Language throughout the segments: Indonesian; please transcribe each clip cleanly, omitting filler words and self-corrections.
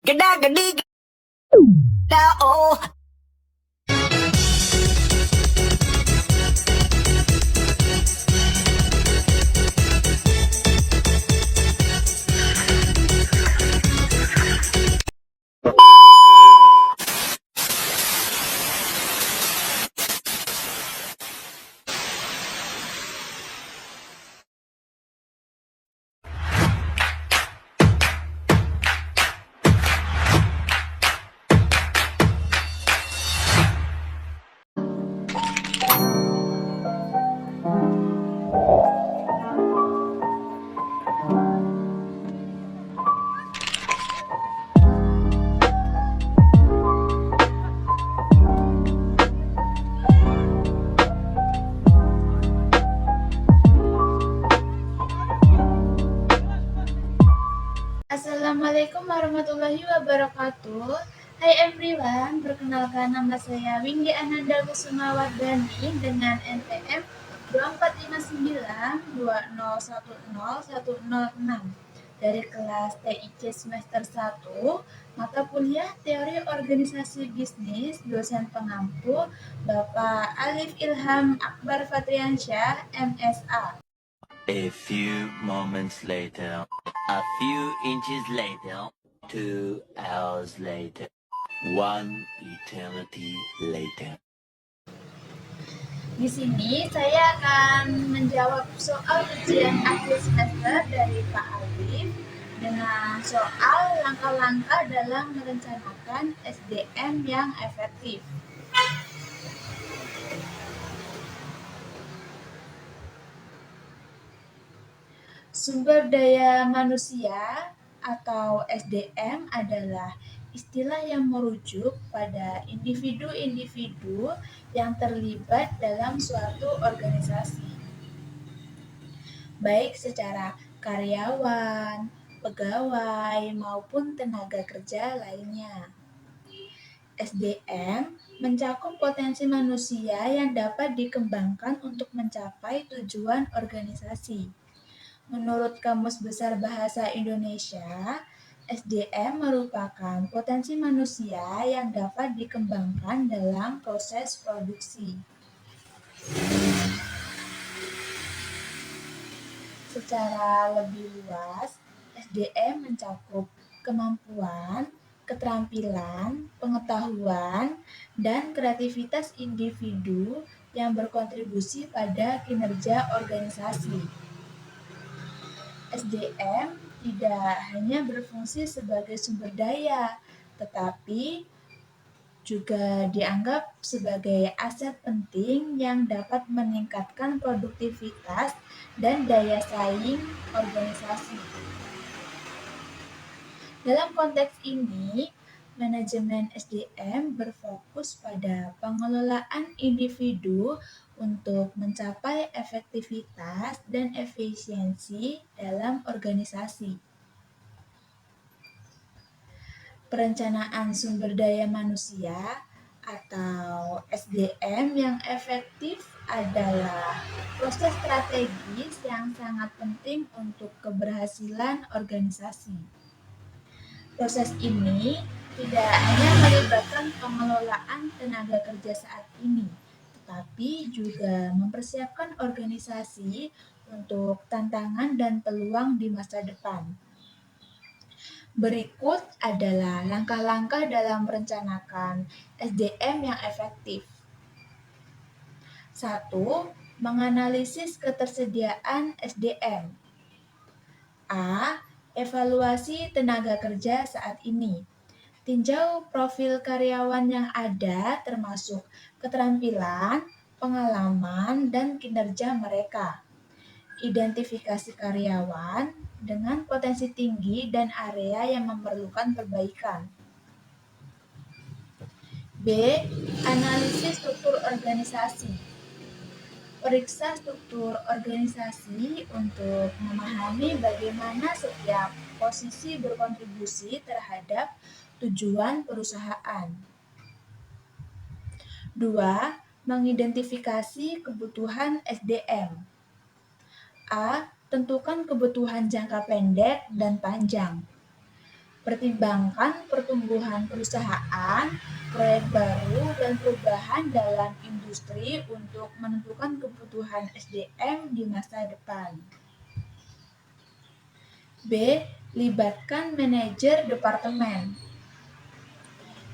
Geda gedi geda oh. Assalamualaikum warahmatullahi wabarakatuh. Hai everyone, perkenalkan nama saya Windy Ananda Kusumawardani dengan NPM 245920101006 dari kelas TIC semester 1, mata kuliah Teori Organisasi Bisnis, dosen pengampu Bapak Alif Ilham Akbar Fatriansyah, MSA. A few moments later, a few inches later, 2 hours later, 1 eternity later. Di sini saya akan menjawab soal ujian akhir semester dari Pak Alif dengan soal langkah-langkah dalam merencanakan SDM yang efektif. Sumber daya manusia atau SDM adalah istilah yang merujuk pada individu-individu yang terlibat dalam suatu organisasi, baik secara karyawan, pegawai, maupun tenaga kerja lainnya. SDM mencakup potensi manusia yang dapat dikembangkan untuk mencapai tujuan organisasi. Menurut Kamus Besar Bahasa Indonesia, SDM merupakan potensi manusia yang dapat dikembangkan dalam proses produksi. Secara lebih luas, SDM mencakup kemampuan, keterampilan, pengetahuan, dan kreativitas individu yang berkontribusi pada kinerja organisasi. SDM tidak hanya berfungsi sebagai sumber daya, tetapi juga dianggap sebagai aset penting yang dapat meningkatkan produktivitas dan daya saing organisasi. Dalam konteks ini, manajemen SDM berfokus pada pengelolaan individu untuk mencapai efektivitas dan efisiensi dalam organisasi. Perencanaan sumber daya manusia atau SDM yang efektif adalah proses strategis yang sangat penting untuk keberhasilan organisasi. Proses ini tidak hanya melibatkan pengelolaan tenaga kerja saat ini, tetapi juga mempersiapkan organisasi untuk tantangan dan peluang di masa depan. Berikut adalah langkah-langkah dalam merencanakan SDM yang efektif. 1. Menganalisis ketersediaan SDM. A. Evaluasi tenaga kerja saat ini. Tinjau profil karyawan yang ada termasuk keterampilan, pengalaman, dan kinerja mereka. Identifikasi karyawan dengan potensi tinggi dan area yang memerlukan perbaikan. B. Analisis struktur organisasi. Periksa struktur organisasi untuk memahami bagaimana setiap posisi berkontribusi terhadap tujuan perusahaan. 2. Mengidentifikasi kebutuhan SDM. A. Tentukan kebutuhan jangka pendek dan panjang. Pertimbangkan pertumbuhan perusahaan, proyek baru, dan perubahan dalam industri untuk menentukan kebutuhan SDM di masa depan. B. Libatkan manajer departemen.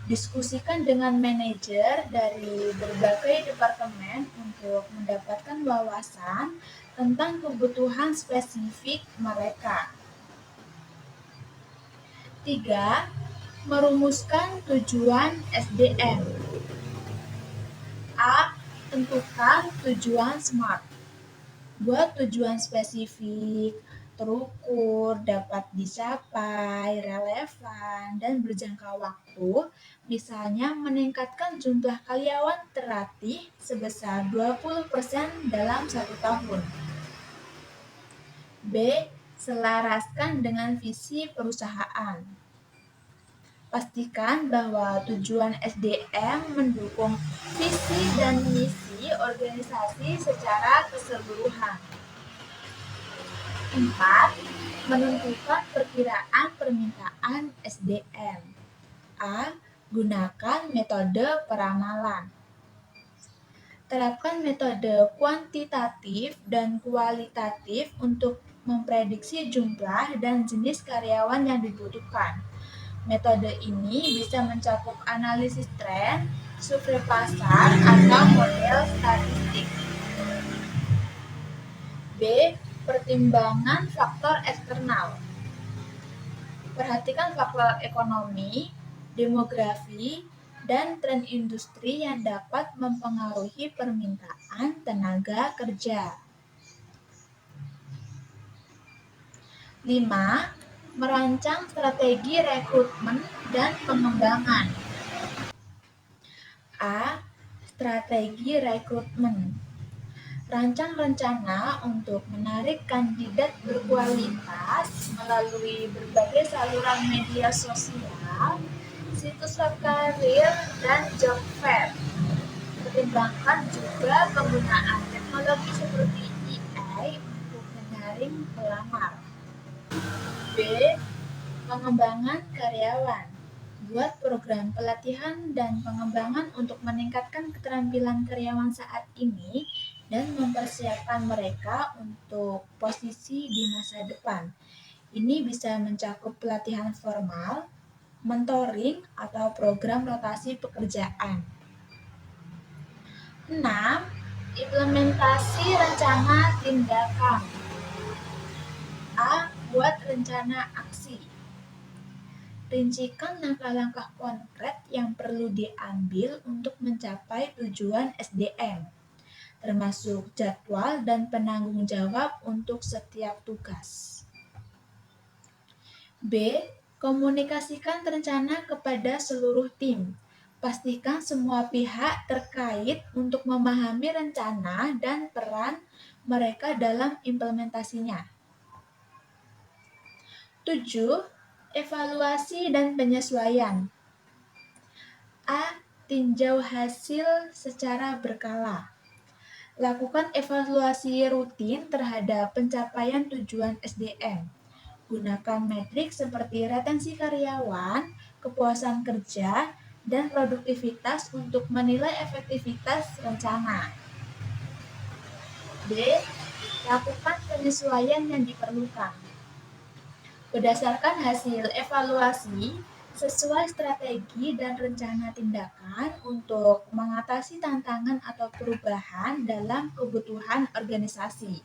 Diskusikan dengan manajer dari berbagai departemen untuk mendapatkan wawasan tentang kebutuhan spesifik mereka. 3. Merumuskan tujuan SDM. A. Tentukan tujuan SMART. Buat tujuan spesifik, terukur, dapat dicapai, relevan, dan berjangka waktu, misalnya meningkatkan jumlah karyawan terlatih sebesar 20% dalam 1 tahun. B. Selaraskan dengan visi perusahaan. Pastikan bahwa tujuan SDM mendukung visi dan misi organisasi secara keseluruhan. 4. Menentukan perkiraan permintaan SDM. A. Gunakan metode peramalan. Terapkan metode kuantitatif dan kualitatif untuk memprediksi jumlah dan jenis karyawan yang dibutuhkan. Metode ini bisa mencakup analisis tren, survei pasar, atau model statistik. B. Pertimbangan faktor eksternal. Perhatikan faktor ekonomi, demografi, dan tren industri yang dapat mempengaruhi permintaan tenaga kerja. 5. Merancang strategi rekrutmen dan pengembangan. A. Strategi rekrutmen. Rancang rencana untuk menarik kandidat berkualitas melalui berbagai saluran media sosial, situs web karir, dan job fair. Pertimbangkan juga penggunaan teknologi seperti AI untuk menyaring pelamar. B. Pengembangan karyawan. Buat program pelatihan dan pengembangan untuk meningkatkan keterampilan karyawan saat ini dan mempersiapkan mereka untuk posisi di masa depan. Ini bisa mencakup pelatihan formal, mentoring, atau program rotasi pekerjaan. 6. Implementasi rencana tindakan. A. Buat rencana aksi. Rincikan langkah-langkah konkret yang perlu diambil untuk mencapai tujuan SDM, termasuk jadwal dan penanggung jawab untuk setiap tugas. B. Komunikasikan rencana kepada seluruh tim. Pastikan semua pihak terkait untuk memahami rencana dan peran mereka dalam implementasinya. 7. Evaluasi dan penyesuaian. A. Tinjau hasil secara berkala. Lakukan evaluasi rutin terhadap pencapaian tujuan SDM. Gunakan metrik seperti retensi karyawan, kepuasan kerja, dan produktivitas untuk menilai efektivitas rencana. B. Lakukan penyesuaian yang diperlukan. Berdasarkan hasil evaluasi, sesuai strategi dan rencana tindakan untuk mengatasi tantangan atau perubahan dalam kebutuhan organisasi.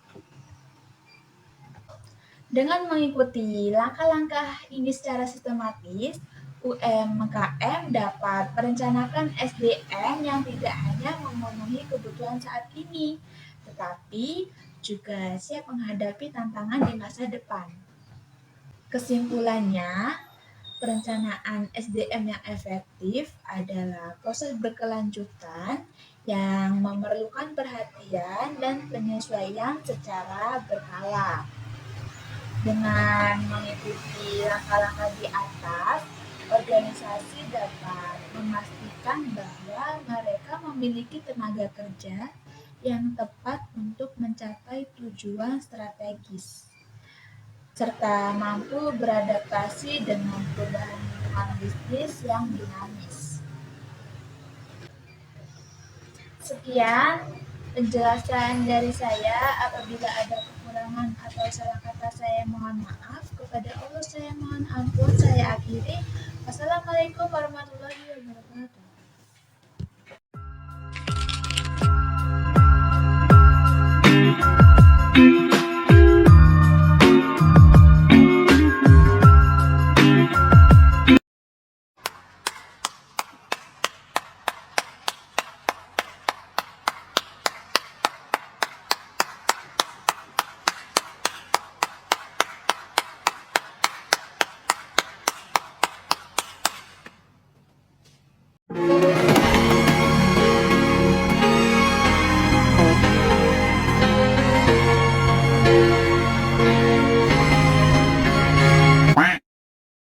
Dengan mengikuti langkah-langkah ini secara sistematis, UMKM dapat merencanakan SDM yang tidak hanya memenuhi kebutuhan saat ini, tetapi juga siap menghadapi tantangan di masa depan. Kesimpulannya, perencanaan SDM yang efektif adalah proses berkelanjutan yang memerlukan perhatian dan penyesuaian secara berkala. Dengan mengikuti langkah-langkah di atas, organisasi dapat memastikan bahwa mereka memiliki tenaga kerja yang tepat untuk mencapai tujuan strategis, serta mampu beradaptasi dengan perubahan lingkungan bisnis yang dinamis. Sekian penjelasan dari saya. Apabila ada kekurangan atau salah kata, saya mohon maaf. Kepada Allah saya mohon ampun. Saya akhiri. Wassalamualaikum warahmatullahi wabarakatuh.